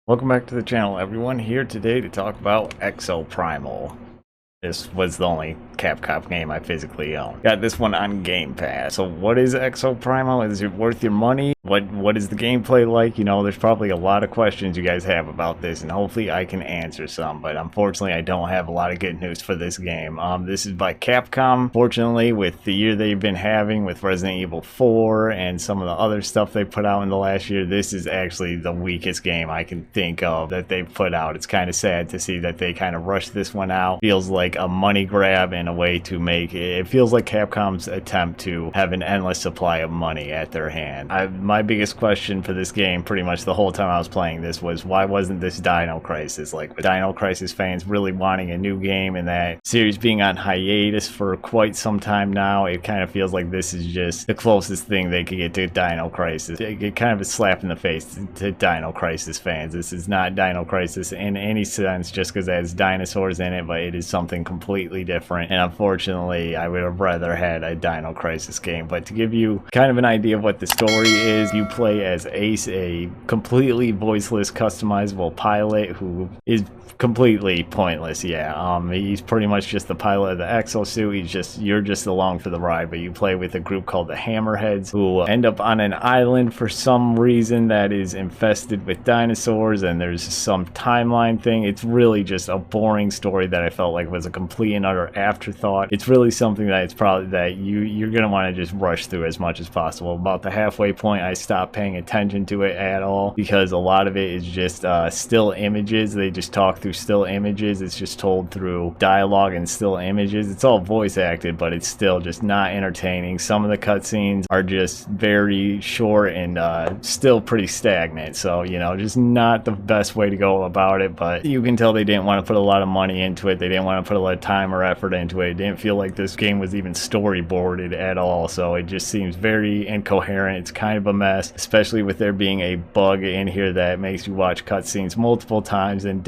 Welcome back to the channel, everyone. Here today to talk about Exoprimal. This was the only Capcom game I physically own. Got this one on Game Pass. So what is Exoprimal? Is it worth your money? What is the gameplay like? You know, there's probably a lot of questions you guys have about this, and hopefully I can answer some, but unfortunately I don't have a lot of good news for this game. This is by Capcom. Fortunately, with the year they've been having with Resident Evil 4 and some of the other stuff they put out in the last year, this is actually the weakest game I can think of that they've put out. It's kind of sad to see that they kind of rushed this one out. Feels like a money grab and a way to make it feels like Capcom's attempt to have an endless supply of money at their hand. My biggest question for this game pretty much the whole time I was playing this was, why wasn't this Dino Crisis? Like, with Dino Crisis fans really wanting a new game and that series being on hiatus for quite some time now, it kind of feels like this is just the closest thing they could get to Dino Crisis. It kind of a slap in the face to Dino Crisis fans. This is not Dino Crisis in any sense just because it has dinosaurs in it, but it is something completely different, and unfortunately I would have rather had a Dino Crisis game. But to give you kind of an idea of what the story is, you play as Ace, a completely voiceless customizable pilot who is completely pointless. He's pretty much just the pilot of the exosuit. You're just along for the ride, but you play with a group called the Hammerheads who end up on an island for some reason that is infested with dinosaurs, and there's some timeline thing. It's really just a boring story that I felt like was a complete and utter afterthought. It's really something that it's probably that you're gonna want to just rush through as much as possible. About the halfway point I stopped paying attention to it at all because a lot of it is just still images. They just talk through still images. It's just told through dialogue and still images. It's all voice acted, but it's still just not entertaining. Some of the cutscenes are just very short and still pretty stagnant, so you know, just not the best way to go about it. But you can tell they didn't want to put a lot of money into it. They didn't want to put a lot of time or effort into it. It didn't feel like this game was even storyboarded at all, so it just seems very incoherent. It's kind of a mess, especially with there being a bug in here that makes you watch cutscenes multiple times and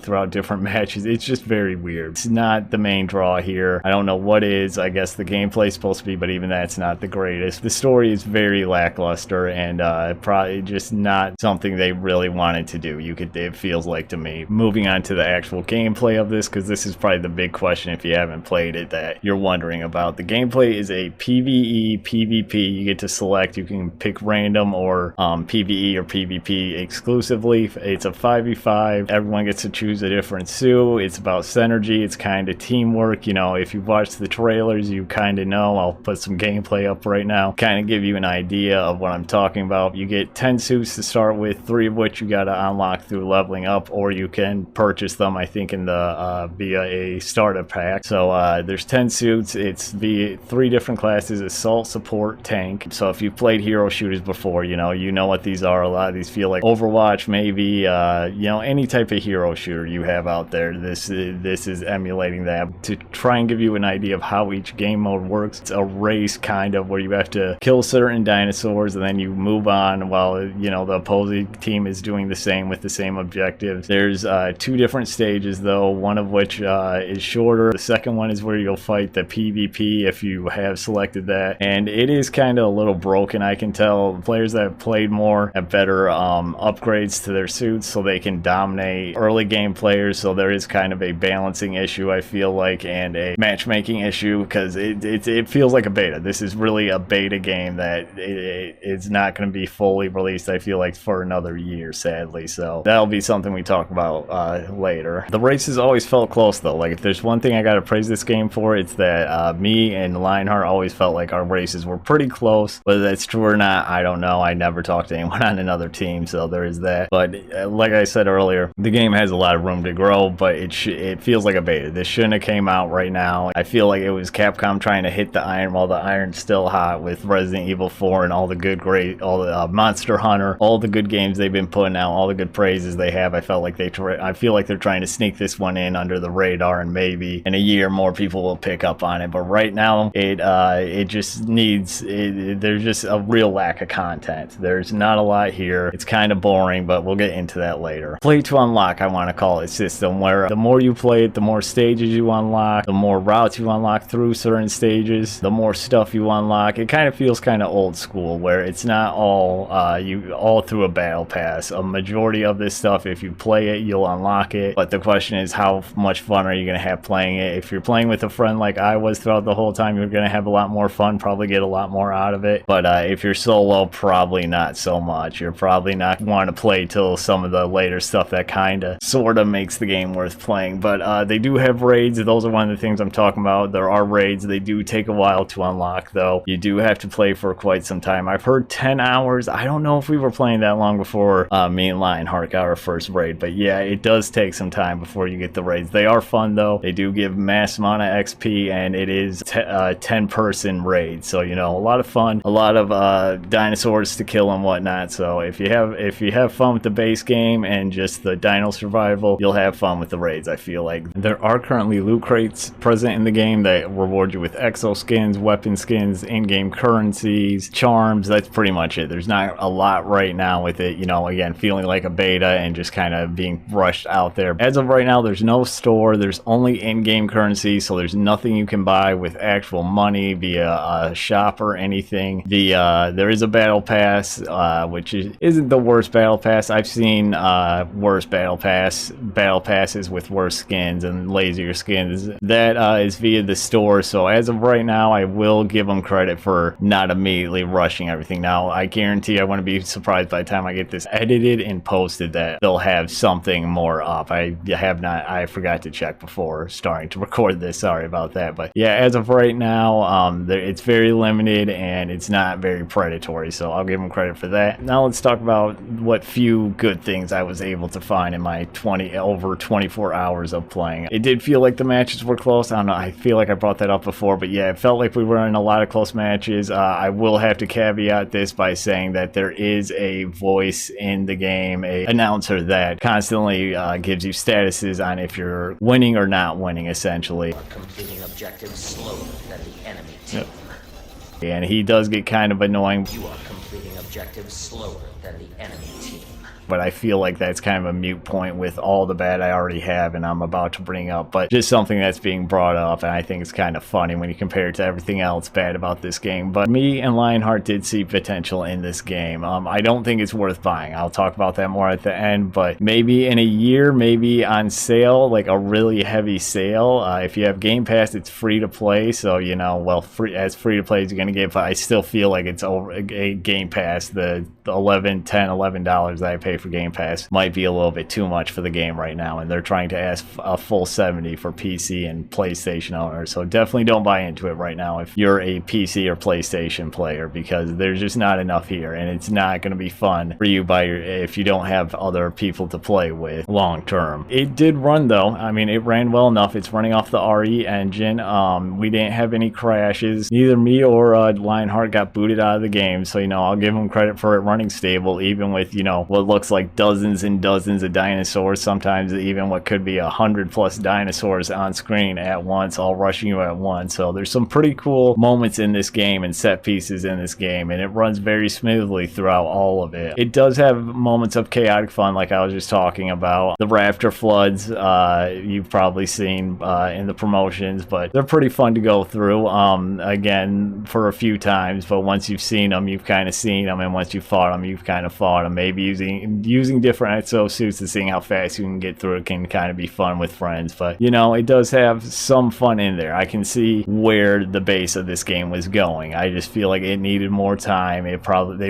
throughout different matches. It's just very weird. It's not the main draw here. I don't know what is. I guess the gameplay is supposed to be, but even that's not the greatest. The story is very lackluster and probably just not something they really wanted to do. It feels like to me. Moving on to the actual gameplay of this, because this is probably the big question if you haven't played it that you're wondering about. The gameplay is a PvE, PvP. You get to select. You can pick random or PvE or PvP exclusively. It's a 5v5. Everyone gets to choose a different suit. It's about synergy. It's kind of teamwork. You know, if you've watched the trailers, you kind of know. I'll put some gameplay up right now, kind of give you an idea of what I'm talking about. You get 10 suits to start with, 3 of which you got to unlock through leveling up, or you can purchase them, I think, in the via a starter pack. So there's 10 suits. It's the 3 different classes: assault, support, tank. So if you've played hero shooters before, you know what these are. A lot of these feel like Overwatch, maybe you know, any type of hero shooter you have out there. This is emulating that. To try and give you an idea of how each game mode works, it's a race kind of where you have to kill certain dinosaurs and then you move on while, you know, the opposing team is doing the same with the same objectives. There's 2 different stages though, one of which is shorter. The second one is where you'll fight the PvP if you have selected that, and it is kind of a little broken. I can tell players that have played more have better upgrades to their suits so they can dominate early game players, so there is kind of a balancing issue, I feel like, and a matchmaking issue, because it feels like a beta. This is really a beta game that it's not going to be fully released, I feel like, for another year, sadly. So that'll be something we talk about later. The races always felt close though. Like, if there's one thing I gotta praise this game for, it's that me and Lionheart always felt like our races were pretty close. Whether that's true or not, I don't know. I never talked to anyone on another team, so there is that. But like I said earlier, the game has a lot of room to grow, but it feels like a beta. This shouldn't have came out right now. I feel like it was Capcom trying to hit the iron while the iron's still hot with Resident Evil 4 and all the Monster Hunter, all the good games they've been putting out, all the good praises they have. I feel like they're trying to sneak this one in under the radar and maybe in a year more people will pick up on it. But right now, it just needs, there's just a real lack of content. There's not a lot here. It's kind of boring, but we'll get into that later. Play to unlock, I want to call it, system where the more you play it, the more stages you unlock, the more routes you unlock through certain stages, the more stuff you unlock. It kind of feels kind of old school, where it's not all all through a battle pass. A majority of this stuff, if you play it, you'll unlock it, but the question is, how much fun are you going to have playing it? If you're playing with a friend like I was throughout the whole time, you're going to have a lot more fun, probably get a lot more out of it. But if you're solo, probably not so much. You're probably not want to play till some of the later stuff that kind of sort of makes the game worth playing. But they do have raids. Those are one of the things I'm talking about. There are raids. They do take a while to unlock, though. You do have to play for quite some time. I've heard 10 hours. I don't know if we were playing that long before me and Lionheart got our first raid, but yeah, it does take some time before you get the raids. They are fun, though. They do give mass amount of XP, and it is 10-person raid, so you know, a lot of fun, a lot of dinosaurs to kill and whatnot. So if you have fun with the base game and just the dino survival, you'll have fun with the raids. I feel like there are currently loot crates present in the game that reward you with exo skins, weapon skins, in-game currencies, charms. That's pretty much it. There's not a lot right now with it, you know, again, feeling like a beta and just kind of being rushed out there. As of right now, there's no store. There's only in-game currency, so there's nothing you can buy with actual money via a shop or anything. There is a battle pass, which isn't the worst battle pass. I've seen worse battle passes with worse skins and lazier skins. That is via the store. So as of right now, I will give them credit for not immediately rushing everything. Now, I guarantee I wouldn't be surprised by the time I get this edited and posted that they'll have something more up. I forgot to check before starting to record this. Sorry about that. But yeah, as of right now, it's very limited and it's not very predatory. So I'll give them credit for that. Now let's talk about what few good things I was able to find in my over 24 hours of playing. It did feel like the matches were close. I don't know. I feel like I brought that up before, but yeah, it felt like we were in a lot of close matches. I will have to caveat this by saying that there is a voice in the game, an announcer that constantly gives you statuses on if you're winning or not winning, essentially. Completing objectives slower than the enemy team. Yep. And he does get kind of annoying. You are completing objectives slower than the enemy team. But I feel like that's kind of a moot point with all the bad I already have and I'm about to bring up, but just something that's being brought up, and I think it's kind of funny when you compare it to everything else bad about this game. But me and Lionheart did see potential in this game. I don't think it's worth buying. I'll talk about that more at the end, but maybe in a year, maybe on sale, like a really heavy sale. If you have Game Pass, it's free to play, so you know, well, free to play as you're gonna get, but I still feel like it's over a Game Pass. The $11 that I pay for Game Pass might be a little bit too much for the game right now, and they're trying to ask a full $70 for PC and PlayStation owners. So definitely don't buy into it right now if you're a PC or PlayStation player, because there's just not enough here, and it's not going to be fun for you if you don't have other people to play with long term. It did run though. I mean, it ran well enough. It's running off the RE engine. We didn't have any crashes. Neither me or Lionheart got booted out of the game, so you know, I'll give them credit for it running stable, even with, you know, what looks like dozens and dozens of dinosaurs, sometimes even what could be 100+ dinosaurs on screen at once, all rushing you at once. So there's some pretty cool moments in this game and set pieces in this game, and it runs very smoothly throughout all of it. It does have moments of chaotic fun, like I was just talking about. The raptor floods, you've probably seen in the promotions, but they're pretty fun to go through, again, for a few times. But once you've seen them, you've kind of seen them, and once you've fought them, you've kind of fought them. Maybe using different exosuits and seeing how fast you can get through it can kind of be fun with friends. But you know, it does have some fun in there. I can see where the base of this game was going. I just feel like it needed more time. They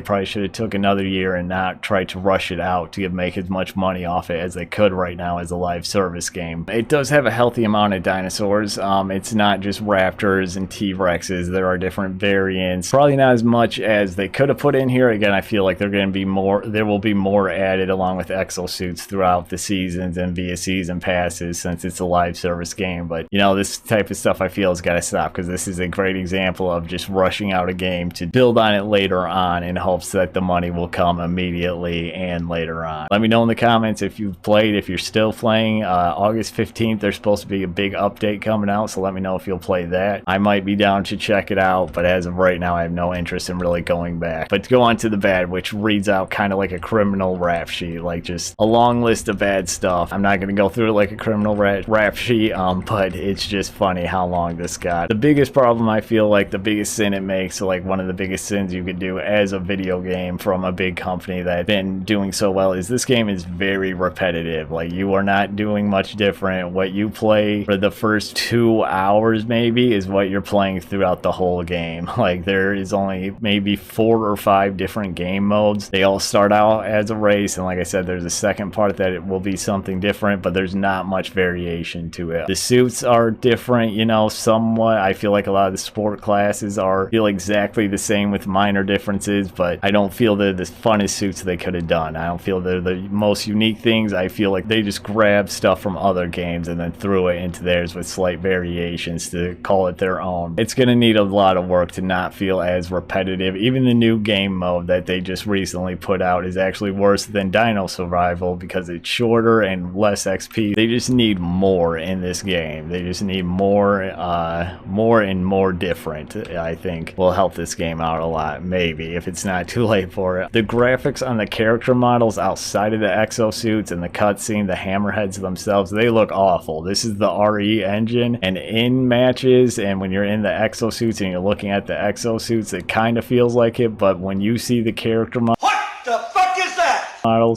probably should have took another year and not tried to rush it out to make as much money off it as they could right now as a live service game. It does have a healthy amount of dinosaurs. It's not just raptors and T-Rexes. There are different variants. Probably not as much as they could have put in here. Again, I feel like there will be more were added along with exosuits throughout the seasons and via season passes, since it's a live service game. But you know, this type of stuff I feel has got to stop, because this is a great example of just rushing out a game to build on it later on in hopes that the money will come immediately and later on. Let me know in the comments if you've played, if you're still playing. August 15th there's supposed to be a big update coming out, so let me know if you'll play that. I might be down to check it out, but as of right now I have no interest in really going back. But to go on to the bad, which reads out kind of like a criminal rap sheet, like just a long list of bad stuff. I'm not going to go through it like a criminal rap sheet, but it's just funny how long this got. The biggest problem, I feel like the biggest sin it makes, so like one of the biggest sins you could do as a video game from a big company that's been doing so well, is this game is very repetitive. Like, you are not doing much different. What you play for the first 2 hours maybe is what you're playing throughout the whole game. Like, there is only maybe 4 or 5 different game modes. They all start out as a race, and like I said, there's a second part that it will be something different, but there's not much variation to it. The suits are different, you know, somewhat. I feel like a lot of the sport classes feel exactly the same with minor differences, but I don't feel they're the funnest suits they could have done. I don't feel they're the most unique things. I feel like they just grabbed stuff from other games and then threw it into theirs with slight variations to call it their own. It's gonna need a lot of work to not feel as repetitive. Even the new game mode that they just recently put out is actually worse than Dino Survival because it's shorter and less XP. They just need more in this game. They just need more and more different, I think will help this game out a lot, maybe, if it's not too late for it. The graphics on the character models outside of the exosuits and the cutscene, the hammerheads themselves, they look awful. This is the RE engine, and in matches and when you're in the exosuits and you're looking at the exosuits, it kind of feels like it, but when you see the character models,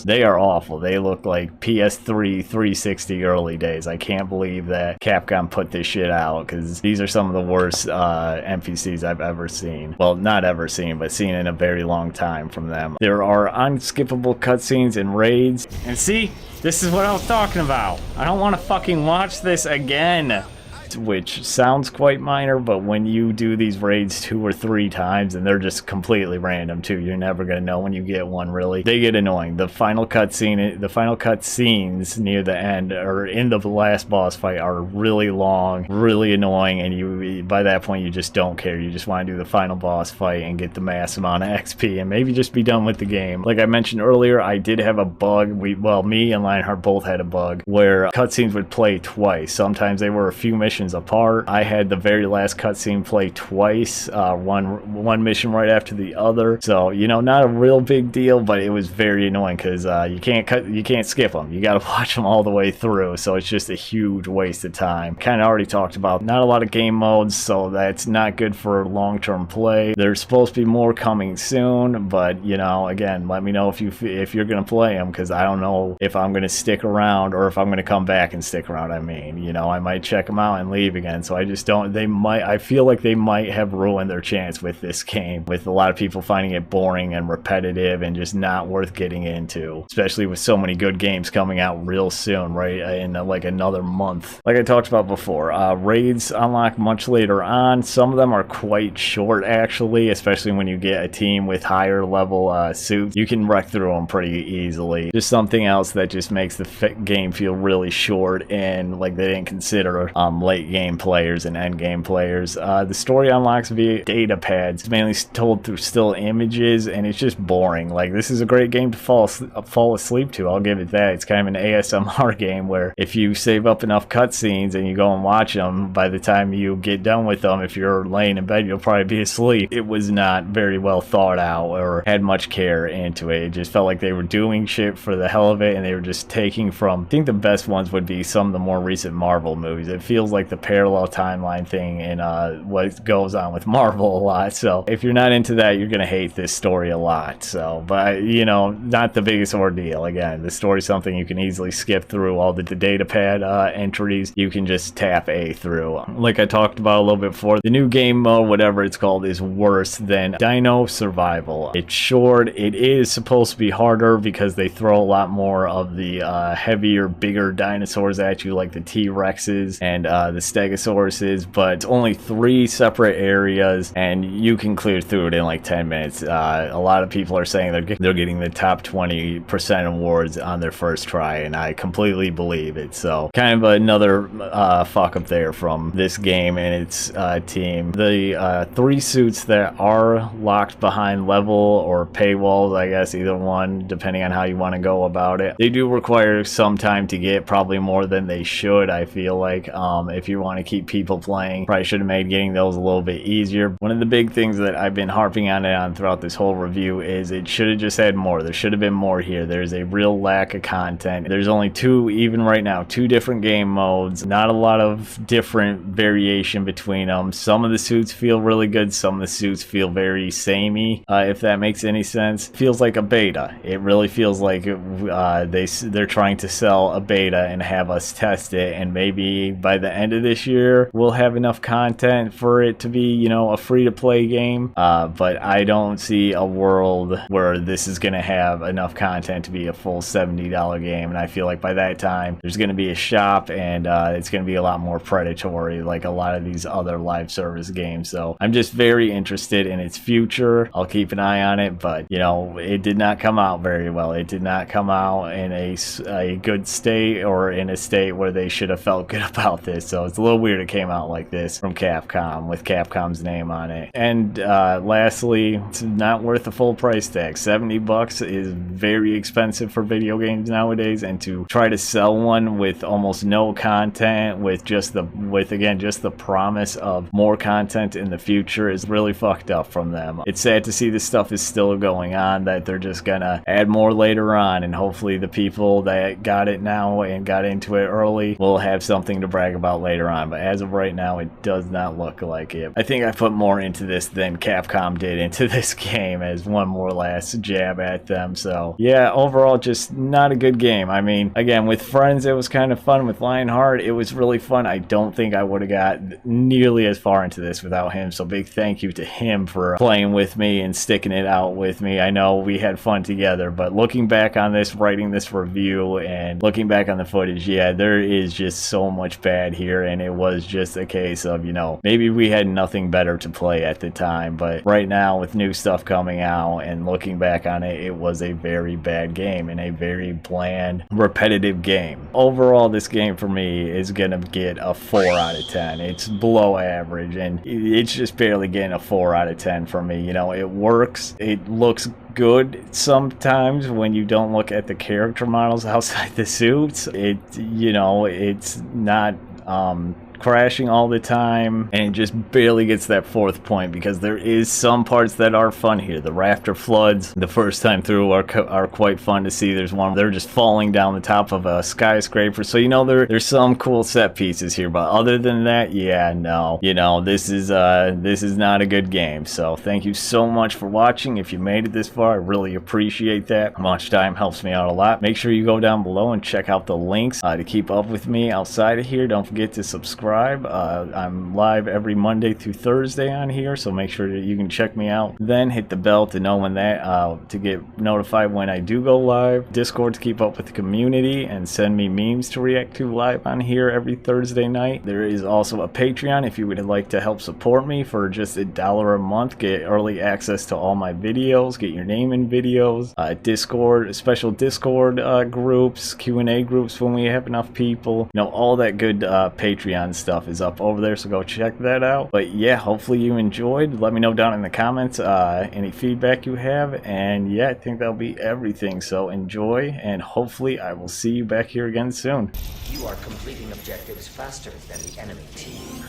they are awful. They look like PS3 360 early days. I can't believe that Capcom put this shit out, because these are some of the worst NPCs I've ever seen. Well, not ever seen, but seen in a very long time from them. There are unskippable cutscenes and raids. And see, this is what I was talking about. I don't want to fucking watch this again. Which sounds quite minor, but when you do these raids 2 or 3 times, and they're just completely random too, you're never gonna know when you get one, really. They get annoying. The final cutscenes near the end or in the last boss fight are really long, really annoying, and you, by that point, you just don't care. You just want to do the final boss fight and get the mass amount of XP and maybe just be done with the game. Like I mentioned earlier, I did have a bug. Me and Lionheart both had a bug where cutscenes would play twice. Sometimes they were a few missions apart. I had the very last cutscene play twice, one mission right after the other. So, you know, not a real big deal, but it was very annoying because you can't skip them. You got to watch them all the way through. So it's just a huge waste of time. Kind of already talked about not a lot of game modes, so that's not good for long-term play. There's supposed to be more coming soon, but you know, again, let me know if you're gonna play them, because I don't know if I'm gonna stick around or if I'm gonna come back and stick around. I mean, you know, I might check them out and leave again, so I just don't. I feel like they might have ruined their chance with this game, with a lot of people finding it boring and repetitive and just not worth getting into, especially with so many good games coming out real soon, right, in like another month. Like I talked about before, raids unlock much later on. Some of them are quite short, actually, especially when you get a team with higher level suits. You can wreck through them pretty easily. Just something else that just makes the game feel really short, and like they didn't consider late game players and end game players. The story unlocks via data pads. It's mainly told through still images, and it's just boring. Like, this is a great game to fall asleep to, I'll give it that. It's kind of an ASMR game where if you save up enough cutscenes and you go and watch them, by the time you get done with them, if you're laying in bed, you'll probably be asleep. It was not very well thought out or had much care into it. It just felt like they were doing shit for the hell of it, and they were just taking from, I think the best ones would be some of the more recent Marvel movies. It feels like the parallel timeline thing and what goes on with Marvel a lot. So if you're not into that, you're gonna hate this story a lot. So, but you know, not the biggest ordeal. Again, the story's something you can easily skip through. All the data pad entries you can just tap A through. Like I talked about a little bit before, the new game mode, whatever it's called, is worse than Dino Survival. It's short. It is supposed to be harder because they throw a lot more of the heavier, bigger dinosaurs at you, like the T-Rexes and the Stegosauruses, but it's only 3 separate areas, and you can clear through it in like 10 minutes. A lot of people are saying they're getting the top 20% awards on their first try, and I completely believe it. So kind of another fuck up there from this game and its team. The 3 suits that are locked behind level or paywalls, I guess either one, depending on how you want to go about it, they do require some time to get, probably more than they should. I feel like if you want to keep people playing, probably should have made getting those a little bit easier. One of the big things that I've been harping on throughout this whole review is it should have just had more. There should have been more here. There's a real lack of content. There's only 2, even right now, 2 different game modes, not a lot of different variation between them. Some of the suits feel really good, some of the suits feel very samey, if that makes any sense. Feels like a beta. It really feels like they're trying to sell a beta and have us test it, and maybe by the end of this year we'll have enough content for it to be, you know, a free-to-play game, but I don't see a world where this is going to have enough content to be a full $70 game, and I feel like by that time there's going to be a shop, and it's going to be a lot more predatory like a lot of these other live service games. So I'm just very interested in its future. I'll keep an eye on it, but you know, it did not come out very well. It did not come out in a good state, or in a state where they should have felt good about this. So it's a little weird it came out like this from Capcom with Capcom's name on it. And lastly, it's not worth the full price tag. $70 is very expensive for video games nowadays, and to try to sell one with almost no content, with just the promise of more content in the future, is really fucked up from them. It's sad to see this stuff is still going on, that they're just gonna add more later on, and hopefully the people that got it now and got into it early will have something to brag about later on. But as of right now, it does not look like it. I think I put more into this than Capcom did into this game, as one more last jab at them. So yeah, overall just not a good game. I mean, again, with friends it was kind of fun. With Lionheart it was really fun. I don't think I would have got nearly as far into this without him, so big thank you to him for playing with me and sticking it out with me. I know we had fun together, but looking back on this, writing this review and looking back on the footage, yeah, there is just so much bad here, and it was just a case of, you know, maybe we had nothing better to play at the time, but right now with new stuff coming out and looking back on it, it was a very bad game and a very bland, repetitive game. Overall, this game for me is gonna get a 4 out of 10. It's below average, and it's just barely getting a 4 out of 10 for me. You know, it works, it looks good sometimes when you don't look at the character models outside the suits. It, you know, it's not crashing all the time, and it just barely gets that 4th point, because there is some parts that are fun here. The rafter floods the first time through are quite fun to see. There's one they're just falling down the top of a skyscraper, so you know there's some cool set pieces here, but other than that, yeah, no, you know, this is not a good game. So thank you so much for watching. If you made it this far, I really appreciate that. Watch time helps me out a lot. Make sure you go down below and check out the links to keep up with me outside of here. Don't forget to subscribe. I'm live every Monday through Thursday on here, so make sure that you can check me out. Then hit the bell to know when to get notified when I do go live. Discord to keep up with the community and send me memes to react to live on here every Thursday night. There is also a Patreon if you would like to help support me for just $1 a month. Get early access to all my videos, get your name in videos, Discord, special Discord groups, Q&A groups when we have enough people. You know, all that good Patreon stuff is up over there, so go check that out. But yeah, hopefully you enjoyed. Let me know down in the comments any feedback you have, and yeah, I think that'll be everything. So enjoy, and hopefully I will see you back here again soon. You are completing objectives faster than the enemy team.